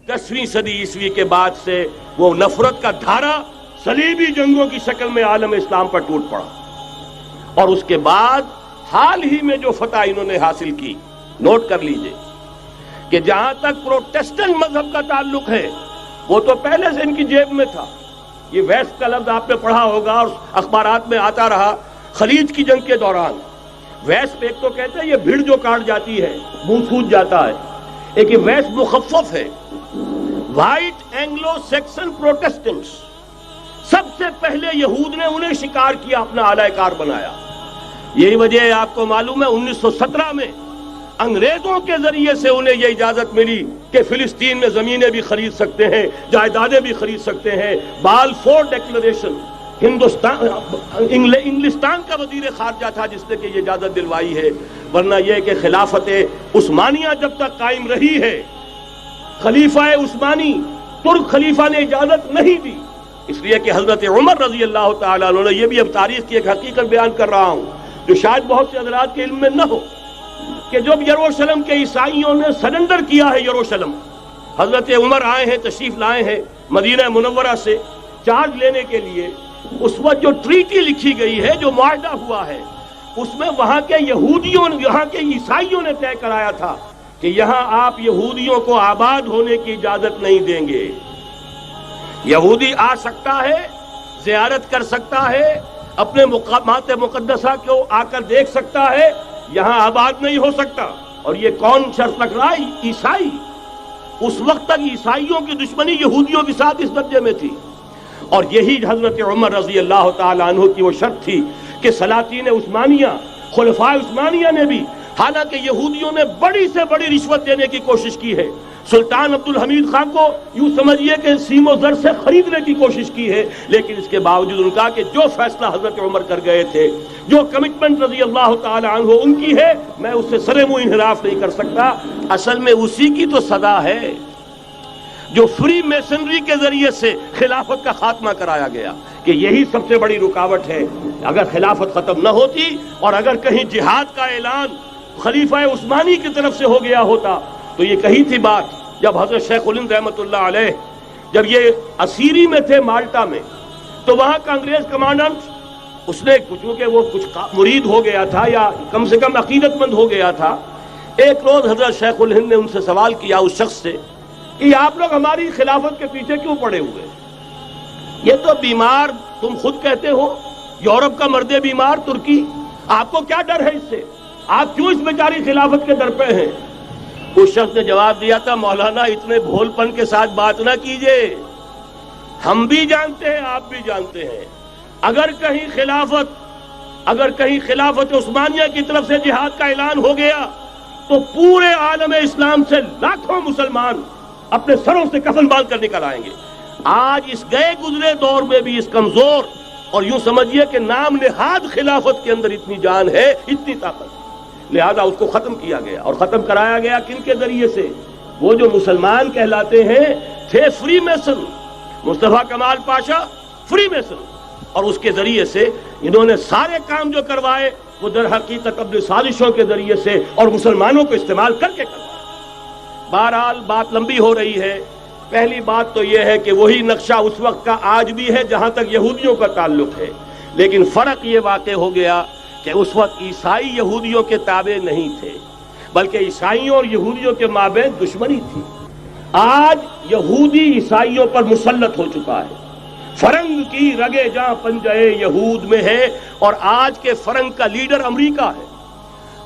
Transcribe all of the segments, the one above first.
10वीं सदी ईस्वी के बाद से वो नफरत का धारा सलीबी जंगों की शक्ल में आलम इस्लाम पर टूट पड़ा। और उसके बाद हाल ही में जो फतह इन्होंने हासिल की, नोट कर लीजिए कि जहां तक प्रोटेस्टेंट मजहब का ताल्लुक है वो तो पहले से इनकी जेब में था। ये वेस्ट का लफ्ज आपने पढ़ा होगा और अखबारात में आता रहा। खलीज की जंग के दौरान वेस्ट एक तो कहते हैं ये भीड़ जो काट जाती है मुंह सूज जाता है, एक ये वेस्ट मुखफ़फ़ है। व्हाइट एंग्लो सेक्सन प्रोटेस्टेंट्स, सबसे पहले यहूद ने उन्हें शिकार किया, अपना आलाकार बनाया। यही वजह है, आपको मालूम है 1917 में अंग्रेजों के जरिए से उन्हें यह इजाजत मिली कि फिलिस्तीन में जमीनें भी खरीद सकते हैं, जायदादें भी खरीद सकते हैं। बालफोर डिक्लेरेशन, इंग्लिस्तान का वजीर खारजा था जिसने कि ये इजाजत दिलवाई है। वरना यह कि खिलाफत उस्मानिया जब तक कायम रही है, खलीफा उस्मानी तुर्क खलीफा ने इजाजत नहीं दी, इसलिए कि हजरत उमर रजी अल्लाह तआला अन्हु, ये भी अब तारीख की एक हकीकत बयान कर रहा हूं जो शायद बहुत से हजरात के इल्म में न हो, कि जब यरूशलेम के ईसाइयों ने सरेंडर किया है यरूशलेम, हजरत उमर आए हैं, तशरीफ लाए हैं मदीना मुनव्वरा से चार्ज लेने के लिए। उस वक्त जो ट्रीटी लिखी गई है, जो मुआहदा हुआ है, उसमें वहां के यहूदियों, यहाँ के ईसाइयों ने तय कराया था कि यहां आप यहूदियों को आबाद होने की इजाजत नहीं देंगे। यहूदी आ सकता है, ज़ियारत कर सकता है, अपने मकामात मुक़द्दसा को आकर देख सकता है, यहां आबाद नहीं हो सकता। और ये कौन शर्त रख रहा है? ईसाई। उस वक्त तक ईसाइयों की दुश्मनी यहूदियों के साथ इस दर्जे में थी। और यही हजरत उमर रजी अल्लाह तआला अन्हु की वो शर्त थी कि सलातीन उस्मानिया, खुलफाए उस्मानिया ने भी, हालांकि यहूदियों ने बड़ी से बड़ी रिश्वत देने की कोशिश की है, सुल्तान अब्दुल हमीद खान को यूं समझिए कि सीमो जर से खरीदने की कोशिश की है, लेकिन इसके बावजूद उनका कि जो फैसला हजरत उमर कर गए थे, जो कमिटमेंट रजी अल्लाह तआला अन्हु उनकी है, मैं उससे सरे मुंह इन्हिराफ नहीं कर सकता। असल में उसी की तो सदा है जो फ्री मेसनरी के जरिए से खिलाफत का खात्मा कराया गया, कि यही सबसे बड़ी रुकावट है। अगर खिलाफत खत्म न होती और अगर कहीं जिहाद का ऐलान खलीफा उस्मानी की तरफ से हो गया होता, तो ये कही थी बात जब हजरत शेखुल हिंद रहमतुल्लाह अलैह जब ये असीरी में थे माल्टा में, तो वहां का अंग्रेज कमांडेंट, उसने चूंकि वो कुछ मुरीद हो गया था या कम से कम अकीदतमंद हो गया था, एक रोज हजरत शेखुल हिंद ने उनसे सवाल किया उस शख्स से कि आप लोग हमारी खिलाफत के पीछे क्यों पड़े हुए? ये तो बीमार, तुम खुद कहते हो, यूरोप का मर्दे बीमार तुर्की, आपको क्या डर है इससे? आप क्यों इस बेचारी खिलाफत के दर पे हैं? उस शख्स ने जवाब दिया था, मौलाना इतने भोलपन के साथ बात ना कीजिए, हम भी जानते हैं, आप भी जानते हैं, अगर कहीं खिलाफत उस्मानिया की तरफ से जिहाद का ऐलान हो गया तो पूरे आलम इस्लाम से लाखों मुसलमान अपने सरों से कफन बांध कर निकल आएंगे। आज इस गए गुजरे दौर में भी इस कमजोर और यूं समझिए कि नाम निहाद खिलाफत के अंदर इतनी जान है, इतनी ताकत, लिहाजा उसको खत्म किया गया। और खत्म कराया गया किन के जरिए से? वो जो मुसलमान कहलाते हैं थे फ्री मेसन, मुस्तफा कमाल पाशा फ्री मेसन, और उसके जरिए से इन्होंने सारे काम जो करवाए वो दर हकीकत अपनी साजिशों के जरिए से और मुसलमानों को इस्तेमाल करके करवाए। बहरहाल बात लंबी हो रही है। पहली बात तो यह है कि वही नक्शा उस वक्त का आज भी है जहां तक यहूदियों का ताल्लुक है, लेकिन फर्क ये वाक़ हो गया कि उस वक्त ईसाई यहूदियों के ताबे नहीं थे, बल्कि ईसाइयों और यहूदियों के माबैन दुश्मनी थी। आज यहूदी ईसाइयों पर मुसल्लत हो चुका है। फरंग की रगे जहां पंजे यहूद में है, और आज के फरंग का लीडर अमेरिका है।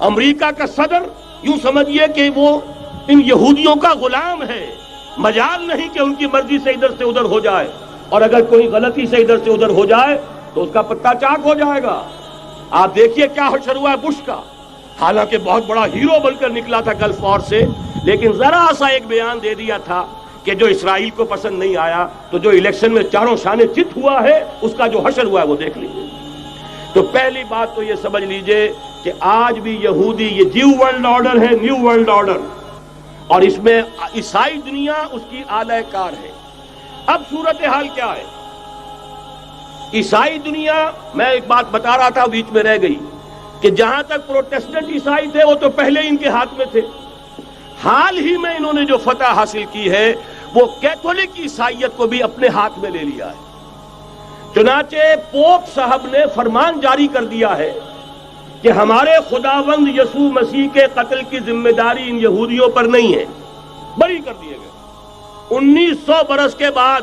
अमेरिका का सदर यूं समझिए कि वो इन यहूदियों का गुलाम है। मजाल नहीं कि उनकी मर्जी से इधर से उधर हो जाए, और अगर कोई गलती से इधर से उधर हो जाए तो उसका पत्ता चाक हो जाएगा। आप देखिए क्या हशर हुआ है बुश का, हालांकि बहुत बड़ा हीरो बनकर निकला था गल्फ वॉर से, लेकिन जरा सा एक बयान दे दिया था कि जो इसराइल को पसंद नहीं आया, तो जो इलेक्शन में चारों शाने चित हुआ है उसका जो हशर हुआ है वो देख लीजिए। तो पहली बात तो ये समझ लीजिए कि आज भी यहूदी, ये न्यू वर्ल्ड ऑर्डर है, न्यू वर्ल्ड ऑर्डर, और इसमें ईसाई दुनिया उसकी आलाकार है। अब सूरत हाल क्या है? ईसाई दुनिया, मैं एक बात बता रहा था बीच में रह गई, कि जहां तक प्रोटेस्टेंट ईसाई थे वो तो पहले इनके हाथ में थे। हाल ही में इन्होंने जो फतह हासिल की है وہ کیتھولک عیسائیت کو بھی اپنے ہاتھ میں لے لیا ہے۔ چنانچہ پوپ صاحب نے فرمان جاری کر دیا ہے کہ ہمارے خداوند یسوع مسیح کے قتل کی ذمہ داری ان یہودیوں پر نہیں ہے، بری کر دیے گئے۔ 1900 برس کے بعد،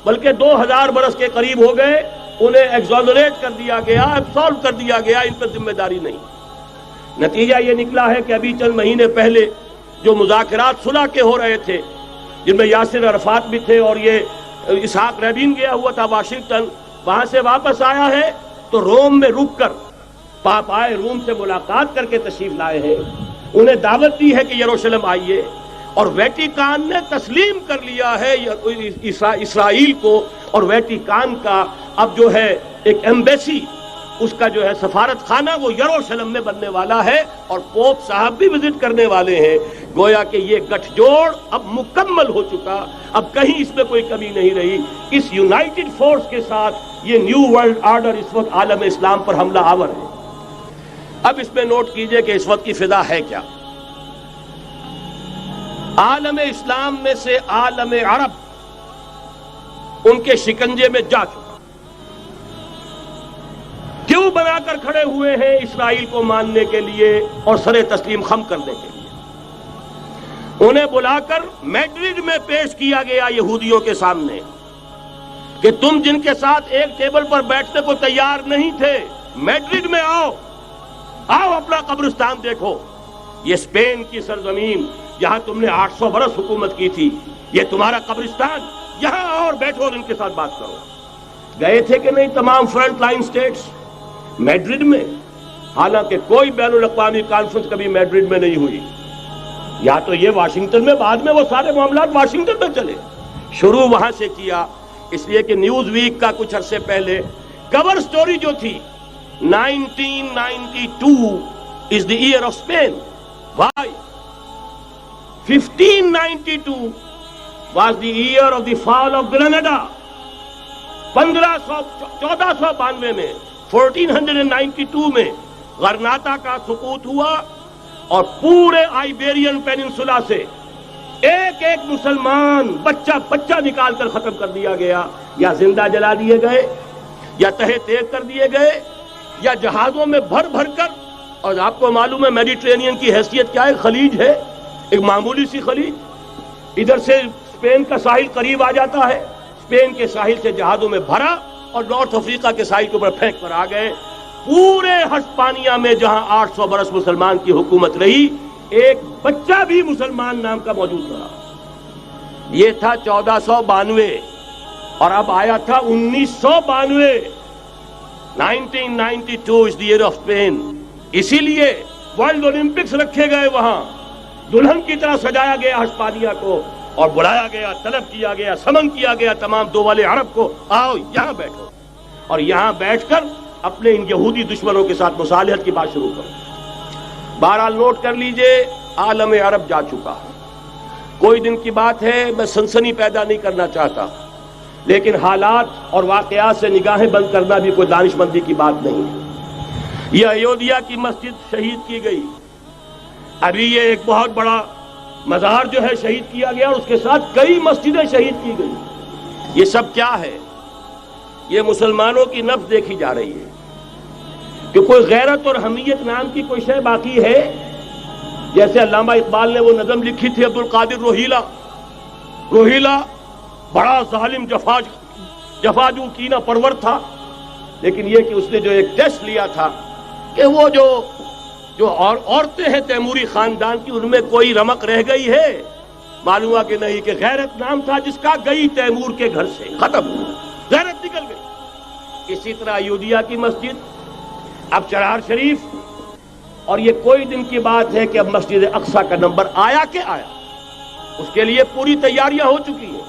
بلکہ 2000 برس کے قریب ہو گئے، انہیں ایگزونریٹ کر دیا گیا، ایبسالو کر دیا گیا، ان پر ذمہ داری نہیں۔ نتیجہ یہ نکلا ہے کہ ابھی چند مہینے پہلے جو مذاکرات صلح کے ہو رہے تھے، جن میں یاسر عرفات بھی تھے اور یہ اسحاق رابین گیا ہوا تھا واشنگٹن، وہاں سے واپس آیا ہے تو روم میں رک کر پاپائے روم سے ملاقات کر کے تشریف لائے ہیں، انہیں دعوت دی ہے کہ یروشلم آئیے، اور ویٹیکان نے تسلیم کر لیا ہے اسرائیل کو، اور ویٹیکان کا اب جو ہے ایک ایمبیسی، اس کا جو ہے سفارت خانہ وہ یروشلم میں بننے والا ہے، اور پوپ صاحب بھی وزٹ کرنے والے ہیں۔ گویا کہ یہ گٹھ جوڑ اب مکمل ہو چکا، اب کہیں اس میں کوئی کمی نہیں رہی۔ اس یونائٹڈ فورس کے ساتھ یہ نیو ورلڈ آرڈر اس وقت عالم اسلام پر حملہ آور ہے۔ اب اس میں نوٹ کیجئے کہ اس وقت کی فضا ہے کیا۔ عالم اسلام میں سے عالم عرب ان کے شکنجے میں جا چکا، کیوں بنا کر کھڑے ہوئے ہیں اسرائیل کو ماننے کے لیے اور سر تسلیم خم کرنے کے لیے۔ انہیں بلا کر میڈرڈ میں پیش کیا گیا یہودیوں کے سامنے کہ تم جن کے ساتھ ایک ٹیبل پر بیٹھنے کو تیار نہیں تھے، میڈرڈ میں آؤ، آؤ اپنا قبرستان دیکھو، یہ اسپین کی سرزمین جہاں تم نے 800 برس حکومت کی تھی، یہ تمہارا قبرستان، یہاں آؤ اور بیٹھو اور ان کے ساتھ بات کرو۔ گئے تھے کہ نہیں تمام فرنٹ لائن سٹیٹس میڈرڈ میں؟ حالانکہ کوئی بین الاقوامی کانفرنس کبھی میڈرڈ میں نہیں ہوئی، یا تو یہ واشنگٹن میں، بعد میں وہ سارے معاملات واشنگٹن میں چلے، شروع وہاں سے کیا۔ اس لیے کہ نیوز ویک کا کچھ عرصے پہلے کور سٹوری جو تھی 1992 is the year of Spain. Why? 1592 was the year of the fall of Granada. 1492 میں 1492 میں غرناطہ کا سقوط ہوا، اور پورے آئیبیرین پیننسولا سے ایک ایک مسلمان بچہ نکال کر ختم کر دیا گیا، یا زندہ جلا دیے گئے، یا تہہ تیغ کر دیے گئے، یا جہازوں میں بھر بھر کر۔ اور آپ کو معلوم ہے میڈیٹرینین کی حیثیت کیا ہے، خلیج ہے، ایک معمولی سی خلیج، ادھر سے اسپین کا ساحل قریب آ جاتا ہے، اسپین کے ساحل سے جہازوں میں بھرا اور نارتھ افریقہ کے ساحل کے اوپر پھینک کر آ گئے۔ پورے ہسپانیہ میں جہاں 800 برس مسلمان کی حکومت رہی، ایک بچہ بھی مسلمان نام کا موجود رہا۔ یہ تھا 1492، اور اب آیا تھا 1992۔ 1992 is the year of Spain۔ اسی لیے ورلڈ اولمپکس رکھے گئے، وہاں دلہن کی طرح سجایا گیا ہسپانیہ کو، اور بلایا گیا، طلب کیا گیا، سمن کیا گیا تمام دول عرب کو، آؤ یہاں بیٹھو، اور یہاں بیٹھ کر اپنے ان یہودی دشمنوں کے ساتھ مصالحت کی بات شروع کرو۔ بہرحال نوٹ کر لیجئے، عالم عرب جا چکا۔ کوئی دن کی بات ہے، میں سنسنی پیدا نہیں کرنا چاہتا، لیکن حالات اور واقعات سے نگاہیں بند کرنا بھی کوئی دانش مندی کی بات نہیں ہے۔ یہ ایودھیا کی مسجد شہید کی گئی، ابھی یہ ایک بہت بڑا مزار جو ہے شہید کیا گیا، اور اس کے ساتھ کئی مسجدیں شہید کی گئی۔ یہ سب کیا ہے؟ یہ مسلمانوں کی نفس دیکھی جا رہی ہے کہ کوئی غیرت اور حمیت نام کی کوئی شے باقی ہے؟ جیسے علامہ اقبال نے وہ نظم لکھی تھی، عبد القادر روہیلا بڑا ظالم جفاجو کینہ پرور تھا، لیکن یہ کہ اس نے جو ایک ٹیسٹ لیا تھا کہ وہ جو عورتیں ہیں تیموری خاندان کی، ان میں کوئی رمق رہ گئی ہے؟ معلوم ہوا کہ نہیں، کہ غیرت نام تھا جس کا گئی تیمور کے گھر سے، ختم، غیرت نکل گئی۔ اسی طرح ایودھیا کی مسجد، اب چرار شریف، اور یہ کوئی دن کی بات ہے کہ اب مسجد اقصی کا نمبر آیا کہ آیا، اس کے لیے پوری تیاریاں ہو چکی ہیں۔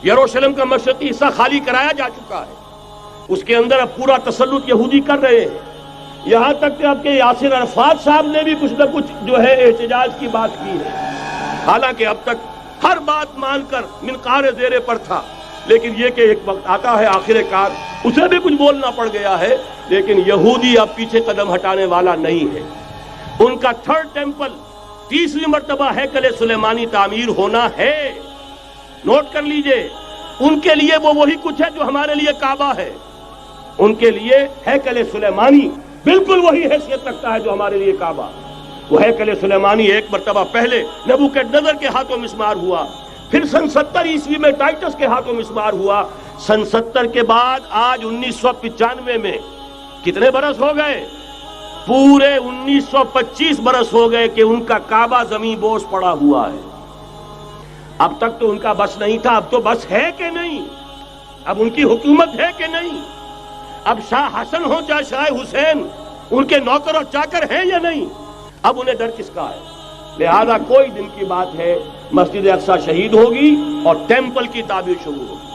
یروشلم کا مشرقی حصہ خالی کرایا جا چکا ہے، اس کے اندر اب پورا تسلط یہودی کر رہے ہیں، یہاں تک کہ اب کے یاسر عرفات صاحب نے بھی کچھ نہ کچھ جو ہے احتجاج کی بات کی ہے، حالانکہ اب تک ہر بات مان کر منقار زیر پر تھا، لیکن یہ کہ ایک وقت آتا ہے آخر کار اسے بھی کچھ بولنا پڑ گیا ہے۔ لیکن یہودی اب پیچھے قدم ہٹانے والا نہیں ہے، ان کا تھرڈ ٹیمپل، تیسری مرتبہ ہیکل سلیمانی تعمیر ہونا ہے۔ نوٹ کر لیجئے، ان کے لیے وہ وہی کچھ ہے جو ہمارے لیے کعبہ ہے. ان کے لیے ہیکل سلیمانی بالکل وہی حیثیت رکھتا ہے جو ہمارے لیے کعبہ. وہ ہیکل سلیمانی ایک مرتبہ پہلے نبوکدنضر کے ہاتھوں مسمار ہوا، پھر سن 70 عیسوی میں ٹائٹس کے ہاتھوں مسمار ہوا. سن 70 کے بعد آج 1995 میں کتنے برس ہو گئے؟ پورے 1925 برس ہو گئے کہ ان کا کعبہ زمین بوس پڑا ہوا ہے. اب تک تو ان کا بس نہیں تھا، اب تو بس ہے کہ نہیں؟ اب ان کی حکومت ہے کہ نہیں؟ اب شاہ حسن ہو چاہے شاہ حسین، ان کے نوکر اور چاکر ہیں یا نہیں؟ اب انہیں ڈر کس کا ہے؟ لہذا کوئی دن کی بات ہے، مسجد اقصی شہید ہوگی اور ٹیمپل کی تعمیر شروع ہوگی.